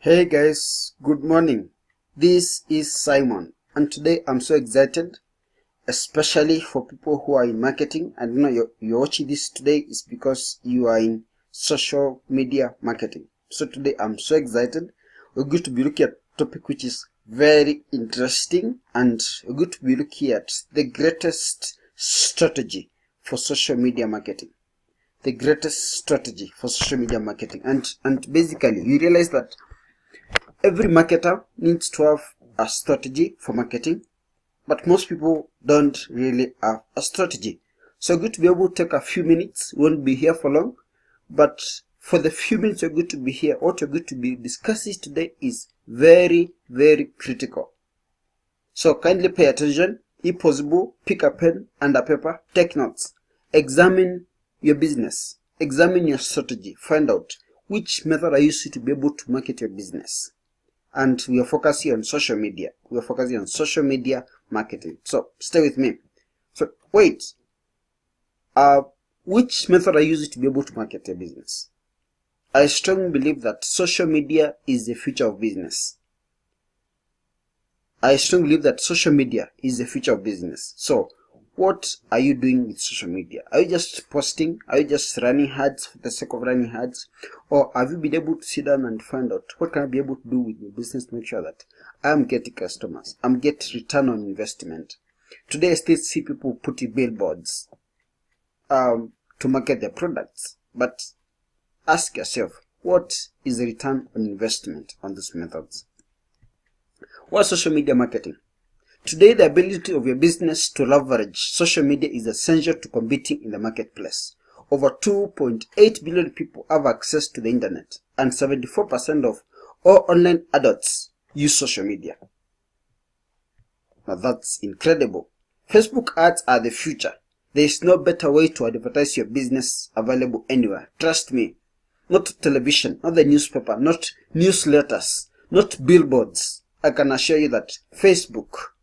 Hey guys, good morning. This is Simon, and today I'm so excited, especially for people who are in marketing. And you're watching this today is because you are in social media marketing. So today I'm so excited. We're going to be looking at a topic which is very interesting, and we're going to be looking at the greatest strategy for social media marketing. The greatest strategy for social media marketing. And basically you realize that every marketer needs to have a strategy for marketing, but most people don't really have a strategy. So we're going to be able to take a few minutes. We won't be here for long, but for the few minutes we're going to be here, what we're going to be discussing today is very, very critical. So kindly pay attention. If possible, pick a pen and a paper, take notes. Examine your business. Examine your strategy. Find out which method are you using to be able to market your business. And we are focusing on social media. We are focusing on social media marketing. So stay with me. So wait. Which method are you using to be able to market your business? I strongly believe that social media is the future of business. I strongly believe that social media is the future of business. So what are you doing with social media? Are you just posting? Are you just running ads for the sake of running ads? Or have you been able to sit down and find out what can I be able to do with my business to make sure that I'm getting customers, I'm getting return on investment? Today I still see people putting billboards to market their products. But ask yourself, what is the return on investment on these methods? What's social media marketing? Today, the ability of your business to leverage social media is essential to competing in the marketplace. Over 2.8 billion people have access to the internet, and 74% of all online adults use social media. Now that's incredible. Facebook ads are the future. There is no better way to advertise your business available anywhere. Trust me. Not television, not the newspaper, not newsletters, not billboards. I can assure you that Facebook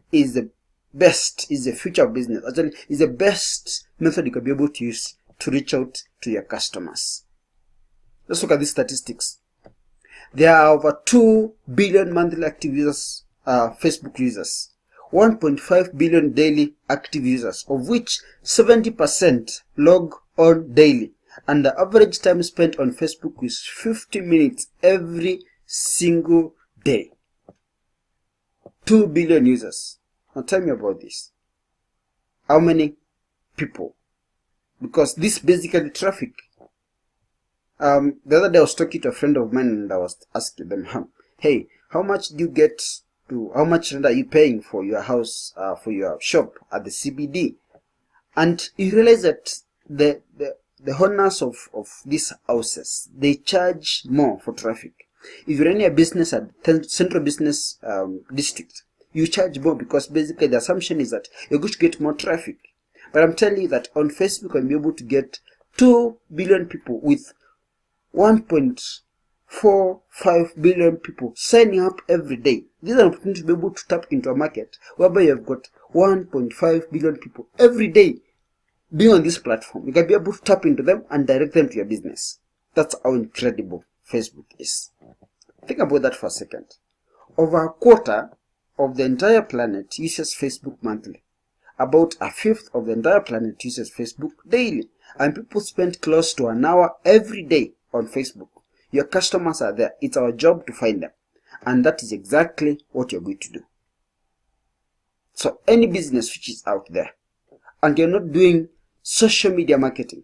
is the best, is the future of business. Actually, is the best method you can be able to use to reach out to your customers. Let's look at these statistics. There are over 2 billion monthly active users, Facebook users, 1.5 billion daily active users, of which 70% log on daily, and the average time spent on Facebook is 50 minutes every single day. 2 billion users. Now tell me about this. How many people? Because this basically traffic. The other day I was talking to a friend of mine and I was asking them, hey, how much rent are you paying for your house, for your shop at the CBD? And you realize that the owners of these houses, they charge more for traffic. If you're running a business at Central Business District, you charge more because basically the assumption is that you're going to get more traffic. But I'm telling you that on Facebook, I'm able to get 2 billion people with 1.45 billion people signing up every day. This is an opportunity to be able to tap into a market whereby you've got 1.5 billion people every day being on this platform. You can be able to tap into them and direct them to your business. That's how incredible Facebook is. Think about that for a second. Over a quarter of the entire planet uses Facebook monthly. About a fifth of the entire planet uses Facebook daily. And people spend close to an hour every day on Facebook. Your customers are there. It's our job to find them. And that is exactly what you're going to do. So any business which is out there and you're not doing social media marketing,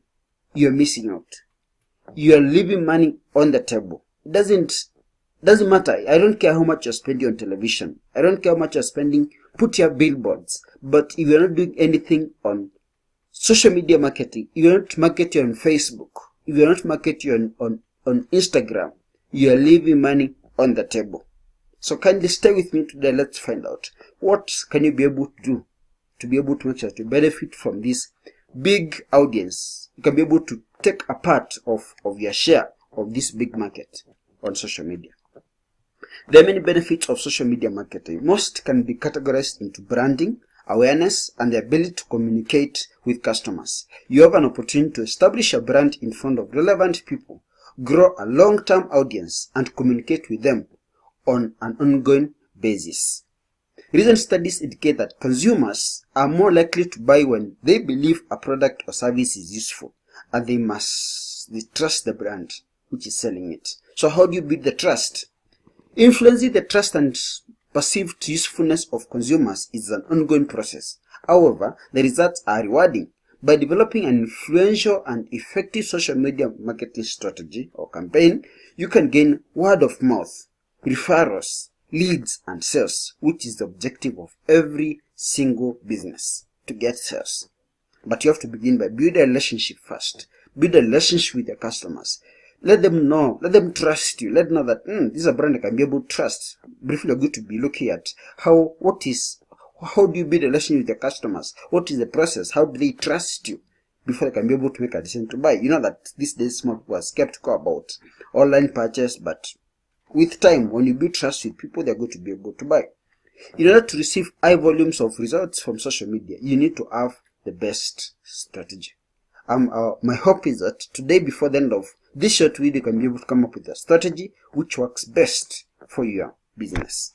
you're missing out. You're leaving money on the table. It doesn't matter. I don't care how much you're spending on television. I don't care how much you're spending. Put your billboards. But if you're not doing anything on social media marketing, if you're not marketing on Facebook, if you're not marketing on Instagram, you're leaving money on the table. So kindly stay with me today. Let's find out what can you be able to do to be able to make sure to benefit from this big audience. You can be able to take a part of your share of this big market on social media. There are many benefits of social media marketing. Most can be categorized into branding, awareness, and the ability to communicate with customers. You have an opportunity to establish a brand in front of relevant people grow a long-term audience, and communicate with them on an ongoing basis. Recent studies indicate that consumers are more likely to buy when they believe a product or service is useful, and they trust the brand which is selling it. So how do you build the trust? Influencing the trust and perceived usefulness of consumers is an ongoing process. However, the results are rewarding. By developing an influential and effective social media marketing strategy or campaign, you can gain word of mouth, referrals, leads, and sales, which is the objective of every single business, to get sales. But you have to begin by building a relationship first. Build a relationship with your customers. Let them know, let them trust you. Let them know that this is a brand I can be able to trust. Briefly, you're going to be looking at how do you build a relationship with your customers? What is the process? How do they trust you before they can be able to make a decision to buy? You know that these days small people are skeptical about online purchase, but with time, when you build trust with people, they're going to be able to buy. In order to receive high volumes of results from social media, you need to have the best strategy. My hope is that today, before the end of this short video, you can be able to come up with a strategy which works best for your business.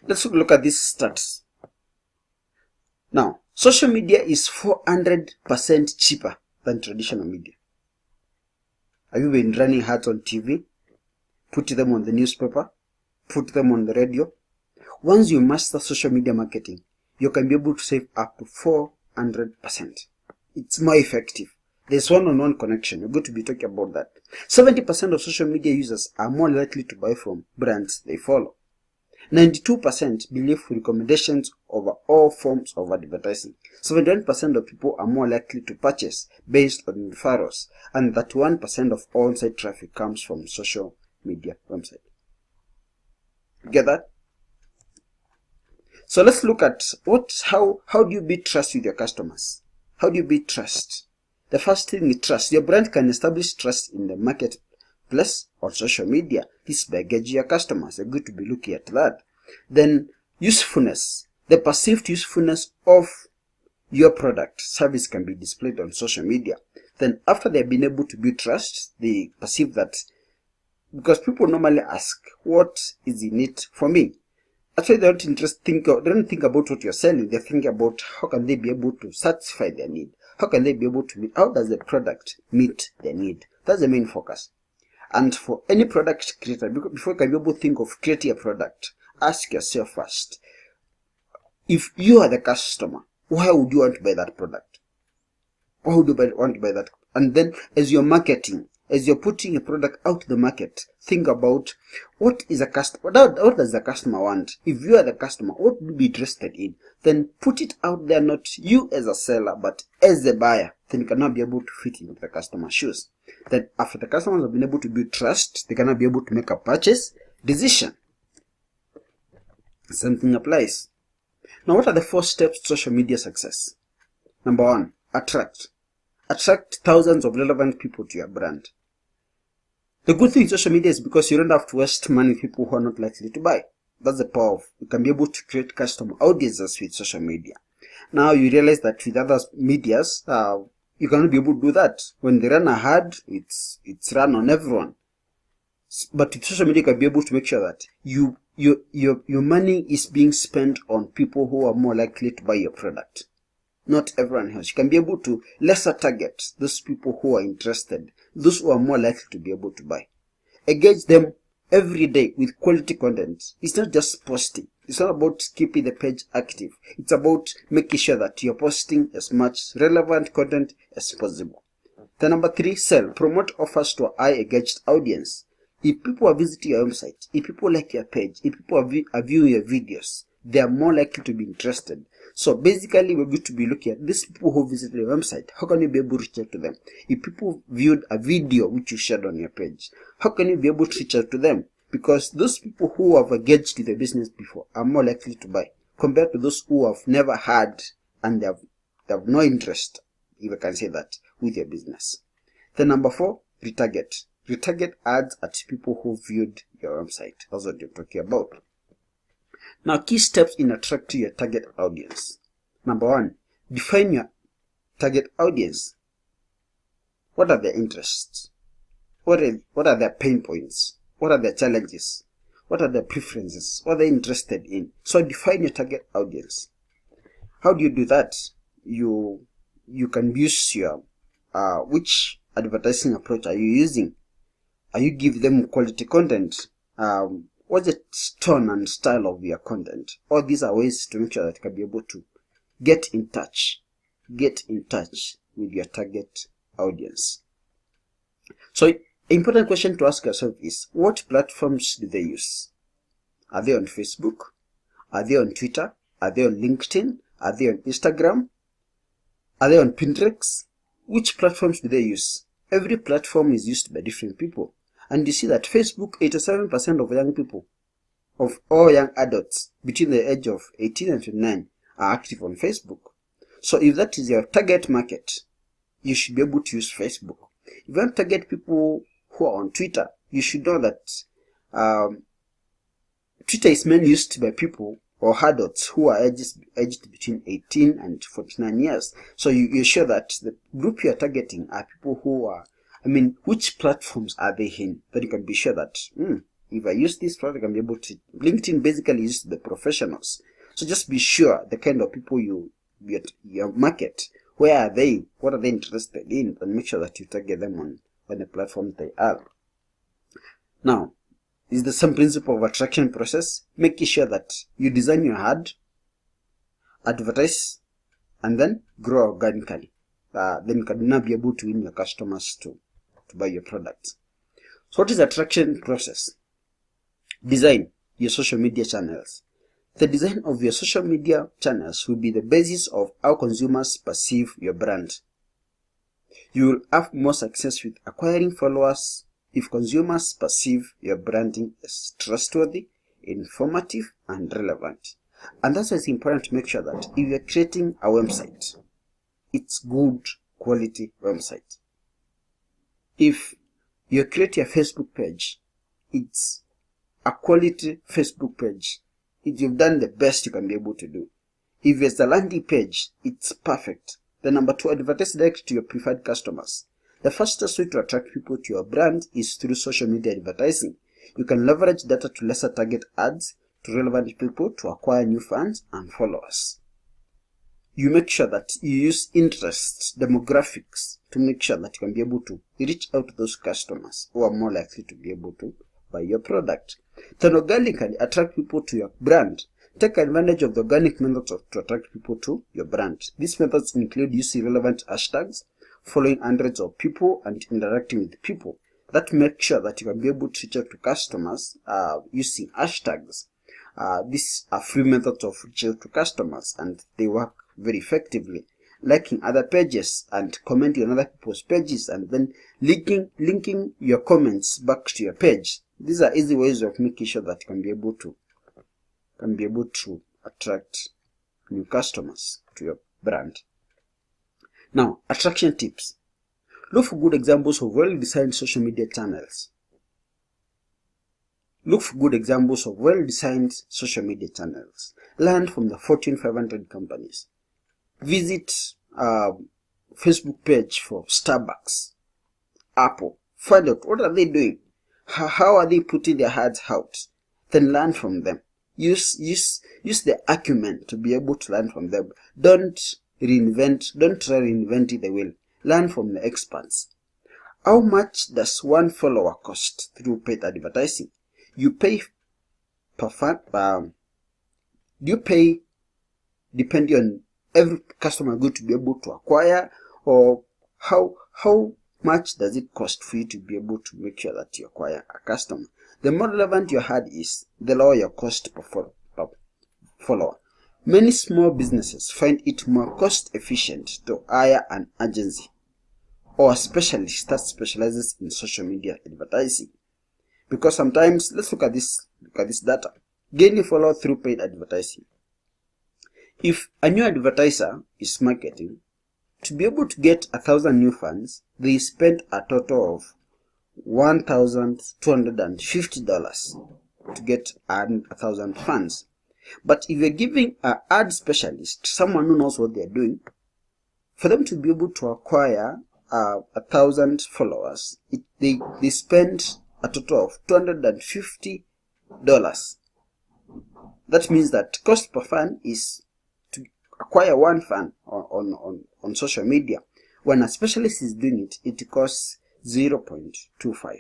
Let's look at these stats. Now, social media is 400% cheaper than traditional media. Have you been running ads on TV? Put them on the newspaper? Put them on the radio? Once you master social media marketing, you can be able to save up to 400%. It's more effective. There's one-on-one connection. You're going to be talking about that. 70% of social media users are more likely to buy from brands they follow. 92% believe recommendations over all forms of advertising. 71% of people are more likely to purchase based on referrals, and 31% of all on-site traffic comes from social media website. Get that? So let's look at how do you build trust with your customers? How do you build trust? The first thing is trust. Your brand can establish trust in the marketplace or social media. This is by engaging your customers. You're going to be looking at that. Then usefulness. The perceived usefulness of your product, service can be displayed on social media. Then after they've been able to build trust, they perceive that, because people normally ask, what is in it for me? Actually, they don't think about what you're selling. They think about how can they be able to satisfy their need. How can they be able to meet? How does the product meet their need? That's the main focus. And for any product creator, before you can be able to think of creating a product, ask yourself first, if you are the customer, why would you want to buy that product? Why would you want to buy that? And then as you're marketing, as you're putting a product out to the market, think about what does the customer want? If you are the customer, what would you be interested in? Then put it out there, not you as a seller, but as a buyer. Then you cannot be able to fit into the customer's shoes. Then after the customers have been able to build trust, they cannot be able to make a purchase decision. Same thing applies. Now, what are the 4 steps to social media success? Number 1, attract. Attract thousands of relevant people to your brand. The good thing in social media is because you don't have to waste money with people who are not likely to buy. That's the power of, you can be able to create custom audiences with social media. Now you realize that with other medias, you cannot be able to do that. When they run a ad, it's run on everyone. But with social media, you can be able to make sure that your money is being spent on people who are more likely to buy your product, not everyone else. You can be able to lesser target those people who are interested, those who are more likely to be able to buy. Engage them every day with quality content. It's not just posting. It's not about keeping the page active. It's about making sure that you're posting as much relevant content as possible. The number 3, sell. Promote offers to a high engaged audience. If people are visiting your website, if people like your page, if people are viewing your videos, they are more likely to be interested. So basically, we're going to be looking at these people who visit your website. How can you be able to reach out to them? If people viewed a video which you shared on your page, how can you be able to reach out to them? Because those people who have engaged with the business before are more likely to buy compared to those who have never had and they have no interest, if I can say that, with your business. Then number 4, retarget. Retarget ads at people who viewed your website. That's what you're talking about. Now, key steps in attracting your target audience. Number 1, define your target audience. What are their interests? what are their pain points? What are their challenges? What are their preferences? What are they interested in? So define your target audience. How do you do that? You can use your which advertising approach are you using? Are you giving them quality content? What's the tone and style of your content? All these are ways to make sure that you can be able to get in touch with your target audience. So, an important question to ask yourself is, what platforms do they use? Are they on Facebook? Are they on Twitter? Are they on LinkedIn? Are they on Instagram? Are they on Pinterest? Which platforms do they use? Every platform is used by different people. And you see that Facebook, 87% of young people, of all young adults between the age of 18 and 29 are active on Facebook. So if that is your target market, you should be able to use Facebook. If you want to target people who are on Twitter, you should know that Twitter is mainly used by people or adults who are aged between 18 and 49 years. So you're sure that the group you're targeting are people who are, which platforms are they in? Then you can be sure that, if I use this product, I can be able to. LinkedIn basically uses the professionals. So just be sure the kind of people you market, where are they? What are they interested in? And make sure that you target them on the platform they are. Now, is the same principle of attraction process, making sure that you design your ad, advertise, and then grow organically. Then you can now be able to win your customers to buy your product. So what is the attraction process? Design your social media channels. The design of your social media channels will be the basis of how consumers perceive your brand. You will have more success with acquiring followers if consumers perceive your branding as trustworthy, informative, and relevant. And that's why it's important to make sure that if you're creating a website, it's good quality website. If you create your Facebook page, it's a quality Facebook page. You've done the best you can be able to do. If it's a landing page, it's perfect. The number 2, advertise direct to your preferred customers. The fastest way to attract people to your brand is through social media advertising. You can leverage data to lesser target ads to relevant people to acquire new fans and followers. You make sure that you use interests, demographics, to make sure that you can be able to reach out to those customers who are more likely to be able to buy your product. Then organically attract people to your brand. Take advantage of the organic methods to attract people to your brand. These methods include using relevant hashtags, following hundreds of people, and interacting with people. That makes sure that you can be able to reach out to customers using hashtags. These are free methods of reaching out to customers, and they work very effectively. Liking other pages and commenting on other people's pages, and then linking your comments back to your page. These are easy ways of making sure that you can be able to attract new customers to your brand. Now, attraction tips. Look for good examples of well-designed social media channels. Learn from the Fortune 500 companies. Visit Facebook page for Starbucks, Apple. Find out what are they doing. How are they putting their ads out? Then learn from them. Use the acumen to be able to learn from them. Don't try reinventing the wheel. Learn from the experts. How much does one follower cost through paid advertising? You pay per fan. Do you pay depending on every customer good to be able to acquire, or how much does it cost for you to be able to make sure that you acquire a customer? The more relevant your ad is, the lower your cost per follower. Many small businesses find it more cost efficient to hire an agency or a specialist that specializes in social media advertising. Because sometimes, let's look at this data. Gaining followers through paid advertising. If a new advertiser is marketing, to be able to get 1,000 new fans, they spend a total of $1,250 to get 1,000 fans. But if you're giving an ad specialist, someone who knows what they're doing, for them to be able to acquire 1,000 followers, they spend a total of $250. That means that cost per fan is to acquire one fan on social media. When a specialist is doing it, it costs 0.25.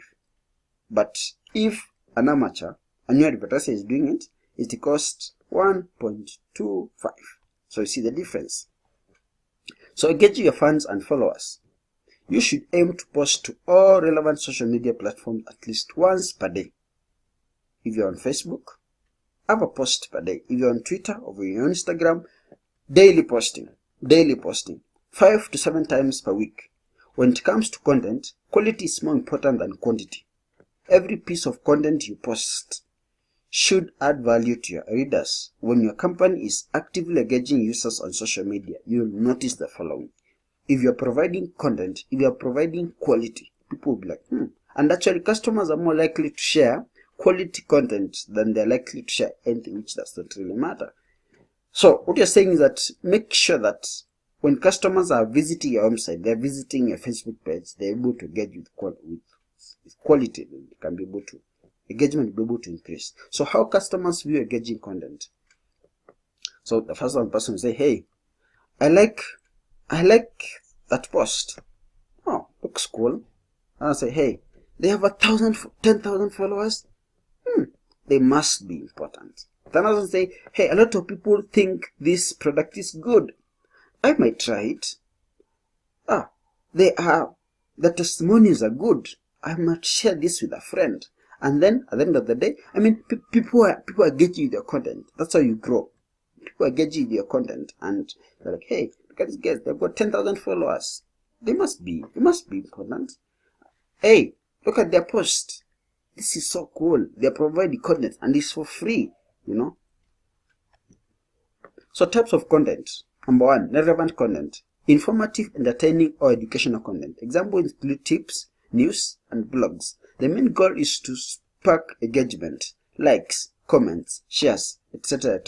But if an amateur, a new advertiser is doing it, it costs 1.25. So you see the difference. So engage your fans and followers. You should aim to post to all relevant social media platforms at least once per day. If you're on Facebook, have a post per day. If you're on Twitter or you're on Instagram, daily posting, 5 to 7 times per week. When it comes to content, quality is more important than quantity. Every piece of content you post should add value to your readers. When your company is actively engaging users on social media, you'll notice the following. If you're providing content, if you're providing quality, people will be like, And actually, customers are more likely to share quality content than they're likely to share anything which does not really matter. So what you're saying is that make sure that when customers are visiting your website, they're visiting your Facebook page, they're able to engage with quality. They can be able to, engagement will be able to increase. So how customers view engaging content? So the first one person will say, hey, I like that post. Oh, looks cool. I'll say, hey, they have 10,000 followers. They must be important. Then I'll say, hey, a lot of people think this product is good. I might try it. The testimonials are good. I might share this with a friend. And then at the end of the day, I mean, people are engaging with your content. That's how you grow. People are engaging with your content, and they're like, hey, look at these guys. They've got 10,000 followers. They must be important. Hey, look at their post. This is so cool. They're providing content, and it's for free. So types of content. Number 1, relevant content. Informative, entertaining, or educational content. Examples include tips, news, and blogs. The main goal is to spark engagement, likes, comments, shares, etc.,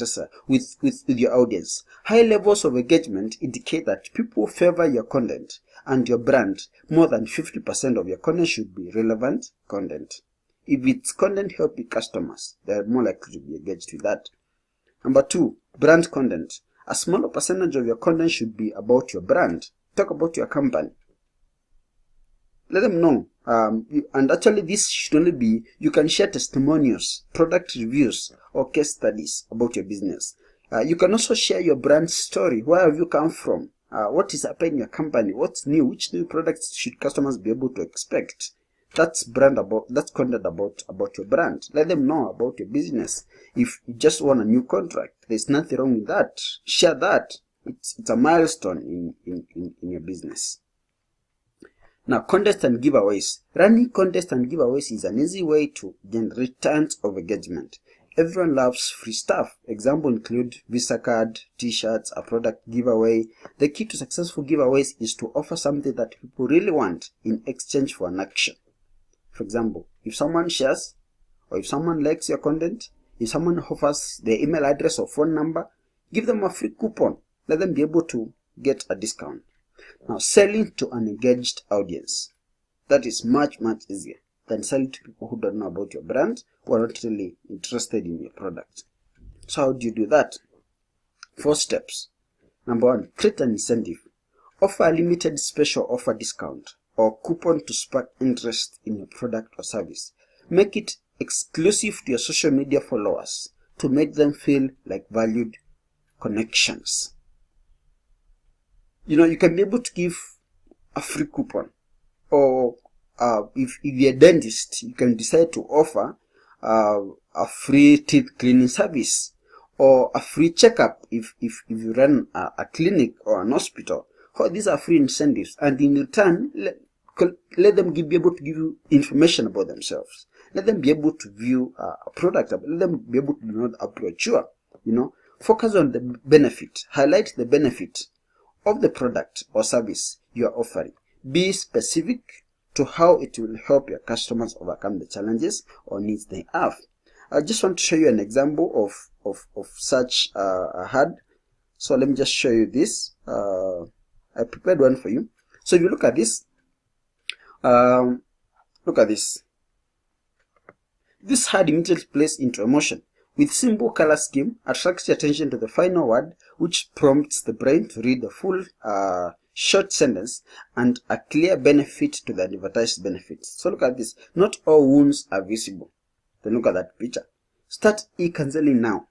with your audience. High levels of engagement indicate that people favor your content and your brand. More than 50% of your content should be relevant content. If it's content helping customers, they're more likely to be engaged with that. Number 2, brand content. A smaller percentage of your content should be about your brand. Talk about your company. Let them know. And actually this should only be, you can share testimonials, product reviews, or case studies about your business. You can also share your brand story. Where have you come from? What is happening in your company? What's new? Which new products should customers be able to expect? That's content about your brand. Let them know about your business. If you just want a new contract, there's nothing wrong with that. Share that. It's a milestone in your business. Now, contests and giveaways. Running contests and giveaways is an easy way to generate tons of engagement. Everyone loves free stuff. Examples include Visa card, t-shirts, a product giveaway. The key to successful giveaways is to offer something that people really want in exchange for an action. For example, if someone shares, or if someone likes your content, if someone offers their email address or phone number, give them a free coupon. Let them be able to get a discount. Now, selling to an engaged audience. That is much easier than selling to people who don't know about your brand, who are not really interested in your product. So how do you do that? 4 steps. Number 1, create an incentive. Offer a limited special offer discount or coupon to spark interest in your product or service. Make it exclusive to your social media followers to make them feel like valued connections. You can be able to give a free coupon, or if you're a dentist, you can decide to offer a free teeth cleaning service, or a free checkup if you run a clinic or an hospital. These are free incentives, and in return, let them be able to give you information about themselves. Let them be able to view a product. Let them be able to know a brochure. Focus on the benefit. Highlight the benefit of the product or service you are offering. Be specific to how it will help your customers overcome the challenges or needs they have. I just want to show you an example of such a ad. So let me just show you this. I prepared one for you. So if you look at this, Look at this. This ad immediately plays into emotion. With simple color scheme, attracts your attention to the final word, which prompts the brain to read the full short sentence and a clear benefit to the advertised benefits. So look at this. Not all wounds are visible. Then look at that picture. Start e-counseling now.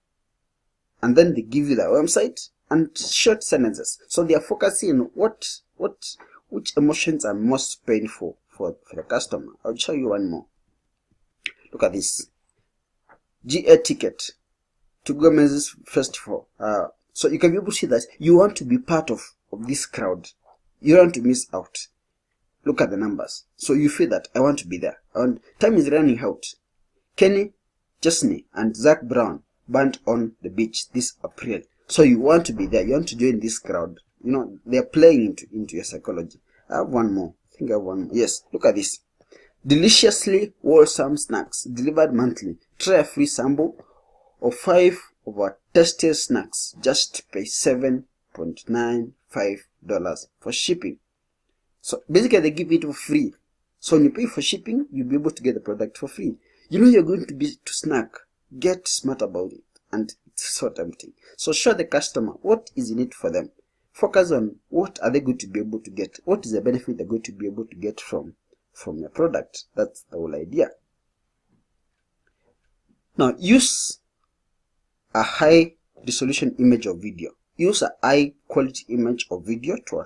And then they give you the website and short sentences. So they are focusing on which emotions are most painful for the customer. I'll show you one more. Look at this. GA ticket to Gomez's festival. So you can be able to see that you want to be part of this crowd. You don't want to miss out. Look at the numbers. So you feel that I want to be there. And time is running out. Kenny Chesney and Zach Brown band on the beach this April. So you want to be there. You want to join this crowd. You know, they're playing into your psychology. I have one more. I think I have one more. Yes, look at this. Deliciously wholesome snacks delivered monthly. Try a free sample of 5 of our tastiest snacks. Just pay $7.95 for shipping. So basically they give it for free. So when you pay for shipping, you'll be able to get the product for free. You know you're going to snack. Get smart about it. And it's so tempting. So show the customer what is in it for them. Focus on what are they going to be able to get. What is the benefit they're going to be able to get from your product. That's the whole idea. Now use a high resolution image or video. Use a high quality image or video to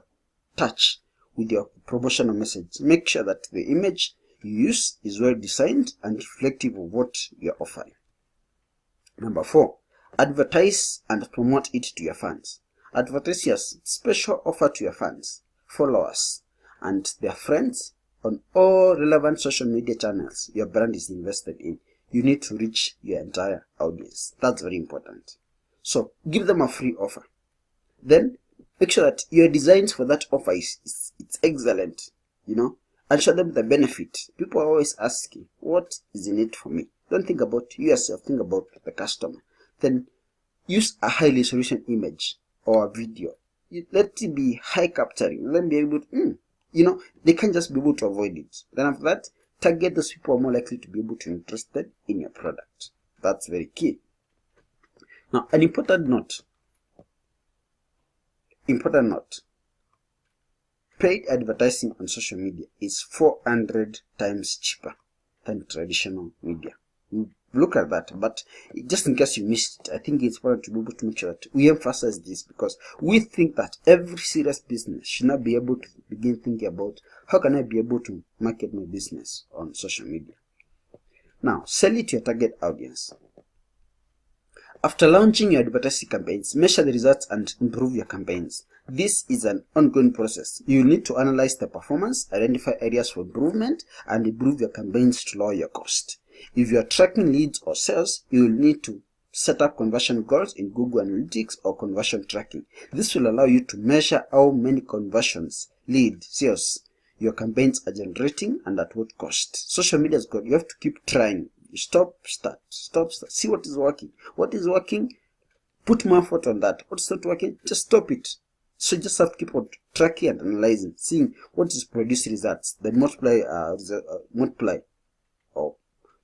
attach with your promotional message. Make sure that the image you use is well designed and reflective of what you're offering. Number 4, advertise and promote it to your fans. Advertise your special offer to your fans, followers, and their friends on all relevant social media channels your brand is invested in. You need to reach your entire audience. That's very important. So give them a free offer. Then make sure that your designs for that offer it's excellent, you know, and show them the benefit. People are always asking, what is in it for me? Don't think about you yourself, think about the customer. Then use a high resolution image or a video. Let it be high capturing. Let them be able to, you know, they can't just be able to avoid it. Then after that, target those people who are more likely to be able to be interested in your product. That's very key. Now, an important note. Paid advertising on social media is 400 times cheaper than traditional media. Look at that, but just in case you missed it, I think it's important to be able to make sure that we emphasize this, because we think that every serious business should not be able to begin thinking about how can I be able to market my business on social media. Now, sell it to your target audience. After launching your advertising campaigns, measure the results and improve your campaigns. This is an ongoing process. You need to analyze the performance, identify areas for improvement, and improve your campaigns to lower your cost. If you are tracking leads or sales, you will need to set up conversion goals in Google Analytics or conversion tracking. This will allow you to measure how many conversions, lead, sales your campaigns are generating and at what cost. Social media is good. You have to keep trying. Stop, start. See what is working. What is working, put more effort on that. What's not working, just stop it. So you just have to keep on tracking and analyzing, seeing what is producing results, then multiply or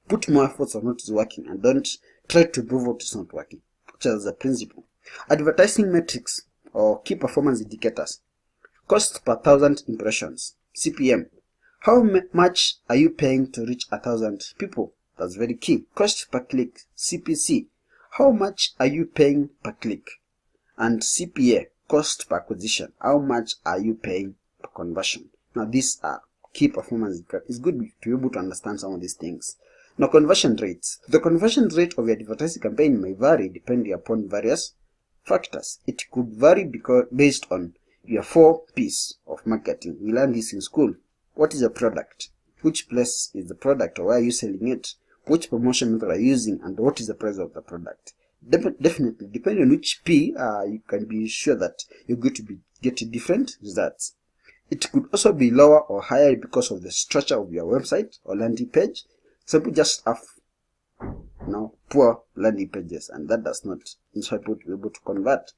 put more efforts on what is working, and don't try to prove what is not working, which is a principle. Advertising metrics or key performance indicators. Cost per 1,000 impressions, CPM. How much are you paying to reach 1,000 people? That's very key. Cost per click, CPC. How much are you paying per click? And CPA, cost per acquisition. How much are you paying per conversion? Now these are key performance indicators. It's good to be able to understand some of these things. Now, conversion rates. The conversion rate of your advertising campaign may vary depending upon various factors. It could vary based on your 4 P's of marketing. We learned this in school. What is your product? Which place is the product, or where are you selling it? Which promotion method are you using, and what is the price of the product? Definitely, depending on which P, you can be sure that you're going to be getting different results. It could also be lower or higher because of the structure of your website or landing page. Some people just have poor landing pages, and that does not inspire people to be able to convert.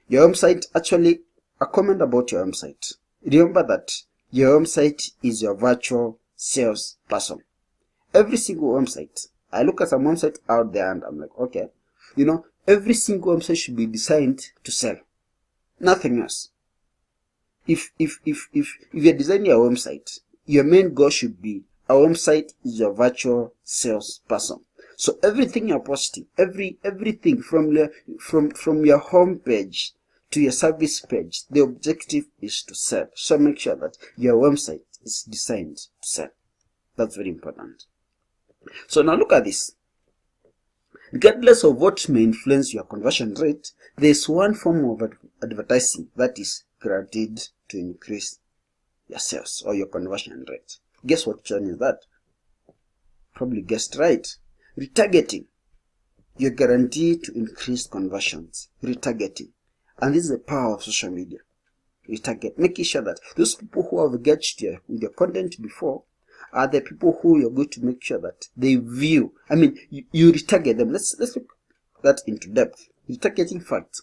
Your website, actually, a comment about your website. Remember that Your website is your virtual salesperson. Every single website. I look at some website out there and I'm like, okay, every single website should be designed to sell. Nothing else. If you're designing a website, your main goal should be a website is your virtual salesperson. So everything you're posting, everything from your home page to your service page, the objective is to sell. So make sure that your website is designed to sell. That's very important. So now look at this. Regardless of what may influence your conversion rate, there is one form of advertising that is guaranteed to increase your sales or your conversion rate. Guess what channel is that? Probably guessed right. Retargeting. You're guaranteed to increase conversions. Retargeting. And this is the power of social media. Retarget. Making sure that those people who have engaged with your content before are the people who you're going to make sure that they view. I mean, you retarget them. Let's look that into depth. Retargeting facts.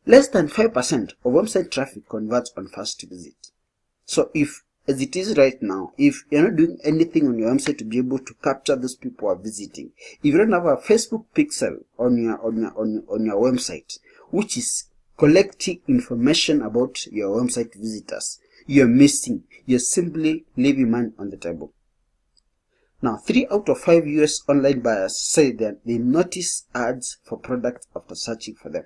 Less than 5% of website traffic converts on first visit. So if, as it is right now, if you're not doing anything on your website to be able to capture those people who are visiting, if you don't have a Facebook pixel on your website, which is collecting information about your website visitors, you're missing. You're simply leaving money on the table. Now, 3 out of 5 US online buyers say that they notice ads for products after searching for them.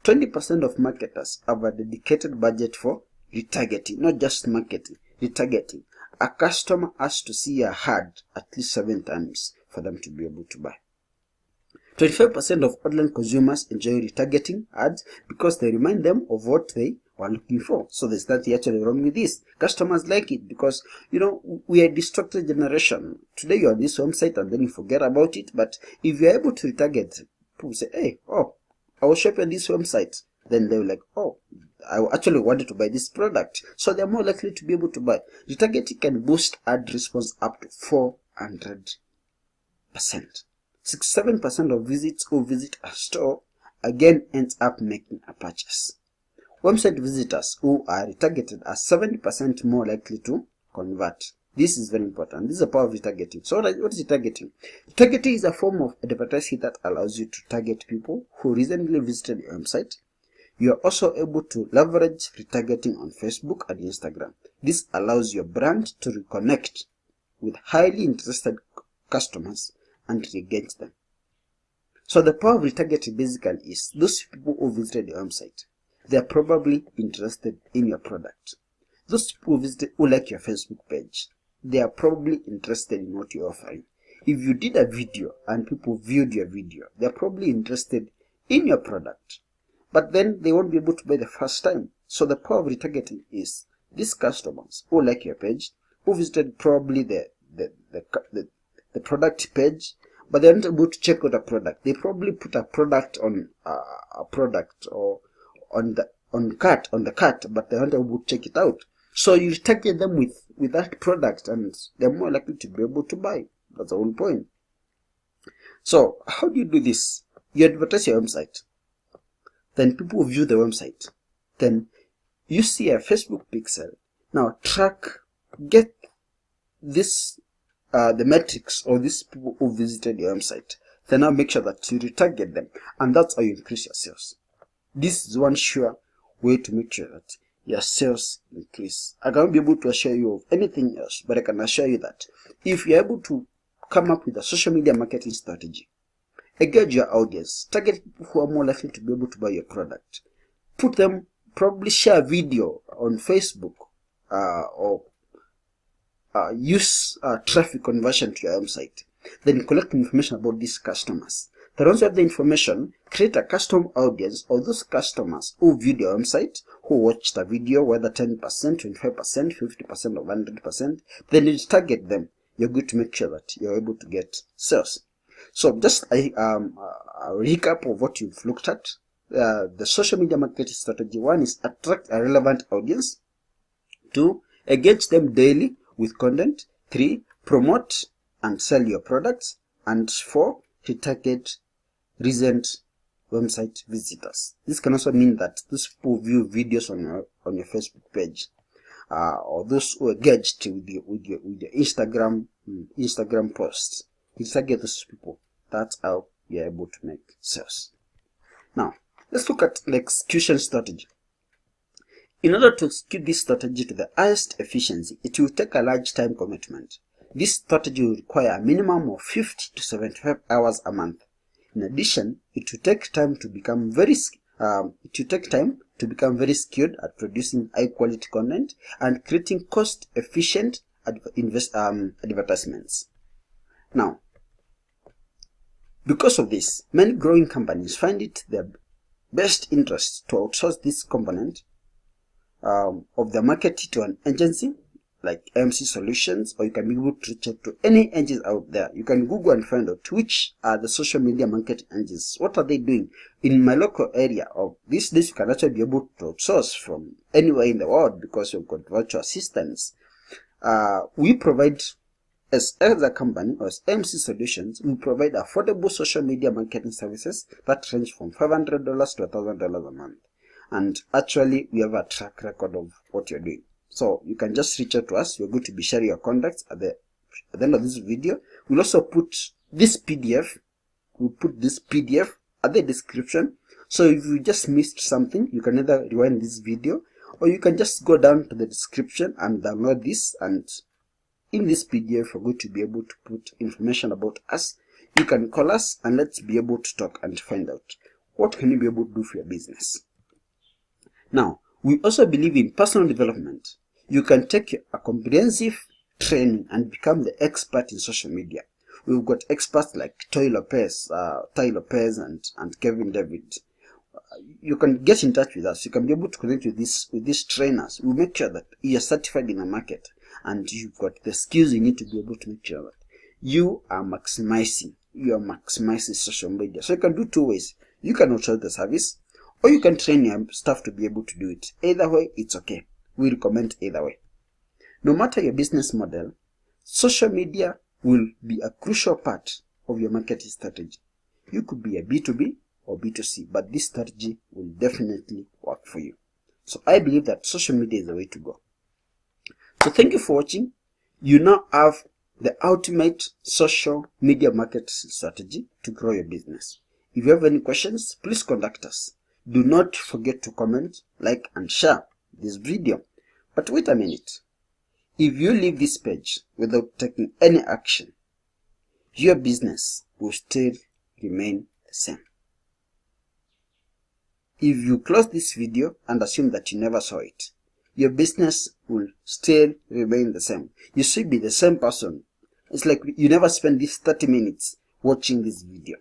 20% of marketers have a dedicated budget for retargeting, not just marketing, retargeting. A customer has to see a ad at least 7 times for them to be able to buy. 25% of online consumers enjoy retargeting ads because they remind them of what they were looking for. So there's nothing actually wrong with this. Customers like it because, we are a distracted generation. Today you're on this website and then you forget about it. But if you're able to retarget, people say, hey, I was shopping on this website. Then they're like, I actually wanted to buy this product. So they're more likely to be able to buy. Retargeting can boost ad response up to 400%. 67% of visits who visit a store again ends up making a purchase. Website visitors who are retargeted are 70% more likely to convert. This is very important. This is the power of retargeting. So what is retargeting? Retargeting is a form of advertising that allows you to target people who recently visited your website. You are also able to leverage retargeting on Facebook and Instagram. This allows your brand to reconnect with highly interested customers and re-engage them. So the power of retargeting basically is those people who visited your website, they are probably interested in your product. Those people who like your Facebook page, they are probably interested in what you're offering. If you did a video and people viewed your video, they are probably interested in your product. But then they won't be able to buy the first time. So the power of retargeting is these customers who like your page, who visited probably the product page, but they're not able to check out a product. They probably put a product on a product or on the cart, but they're not able to check it out. So you target them with that product, and they're more likely to be able to buy. That's the whole point. So how do you do this? You advertise your website, then people view the website, then you see a Facebook pixel. Now get this. The metrics of these people who visited your website, then now make sure that you retarget them, and that's how you increase your sales. This is one sure way to make sure that your sales increase. I can't be able to assure you of anything else, but I can assure you that if you're able to come up with a social media marketing strategy, engage your audience, target people who are more likely to be able to buy your product, put them, probably share a video on Facebook or use traffic conversion to your website. Then collect information about these customers. Then once you have the information, create a custom audience of those customers who viewed your website, who watched the video, whether 10%, 25%, 50%, or 100%. Then you target them. You're going to make sure that you're able to get sales. So just a recap of what you've looked at. The social media marketing strategy. 1 is attract a relevant audience. 2, engage them daily with content. 3, promote and sell your products. And 4, retarget recent website visitors. This can also mean that these people view videos on your Facebook page. or those who are engaged with your Instagram posts. You target those people. That's how you're able to make sales. Now, let's look at the execution strategy. In order to execute this strategy to the highest efficiency, it will take a large time commitment. This strategy will require a minimum of 50 to 75 hours a month. In addition, it will take time to become very skilled at producing high quality content and creating cost efficient advertisements. Now, because of this, many growing companies find it their best interest to outsource this component of the market to an agency like AMC Solutions, or you can be able to reach out to any agencies out there. You can Google and find out which are the social media marketing agencies. What are they doing in my local area? Or this you can actually be able to outsource from anywhere in the world because you've got virtual assistants. We provide, as a company, or as AMC Solutions, we provide affordable social media marketing services that range from $500 to $1,000 a month. And actually, we have a track record of what you're doing. So you can just reach out to us. We're going to be sharing your contacts at the end of this video. We'll also put this PDF. We'll put this PDF at the description. So if you just missed something, you can either rewind this video, or you can just go down to the description and download this. And in this PDF, we're going to be able to put information about us. You can call us and let's be able to talk and find out what can you be able to do for your business. Now, we also believe in personal development. You can take a comprehensive training and become the expert in social media. We've got experts like Tai Lopez and Kevin David. You can get in touch with us. You can be able to connect with these trainers. We'll make sure that you are certified in the market and you've got the skills you need to be able to make sure that you are maximizing social media. So you can do two ways. You can outsource the service, or you can train your staff to be able to do it. Either way, it's okay. We recommend either way. No matter your business model, social media will be a crucial part of your marketing strategy. You could be a B2B or B2C, but this strategy will definitely work for you. So I believe that social media is the way to go. So thank you for watching. You now have the ultimate social media marketing strategy to grow your business. If you have any questions, please contact us. Do not forget to comment, like, and share this video. But wait a minute. If you leave this page without taking any action, your business will still remain the same. If you close this video and assume that you never saw it, your business will still remain the same. You should be the same person. It's like you never spend these 30 minutes watching this video.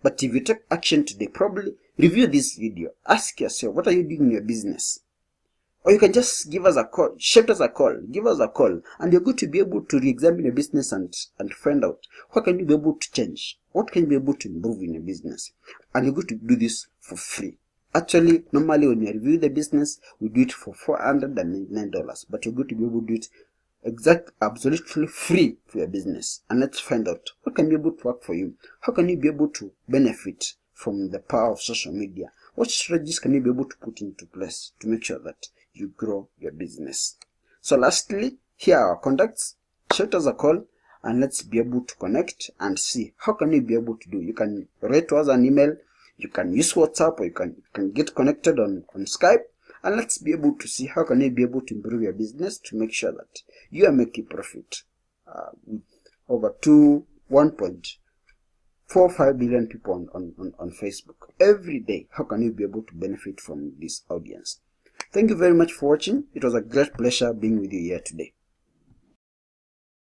But if you take action today, probably review this video. Ask yourself, what are you doing in your business? Or you can just give us a call, shoot us a call, give us a call, and you're going to be able to re-examine your business and find out what can you be able to change, what can you be able to improve in your business. And you're going to do this for free. Actually, normally when you review the business, we do it for $499, but you're going to be able to do it absolutely free for your business. And let's find out what can be able to work for you. How can you be able to benefit from the power of social media? What strategies can you be able to put into place to make sure that you grow your business? So lastly, here are our contacts. Shoot us a call and let's be able to connect and see how can you be able to do. You can write to us an email, you can use WhatsApp, or you can get connected on Skype, and let's be able to see how can you be able to improve your business to make sure that you are making profit. With over 1.45 billion people on Facebook every day, how can you be able to benefit from this audience? Thank you very much for watching. It was a great pleasure being with you here today.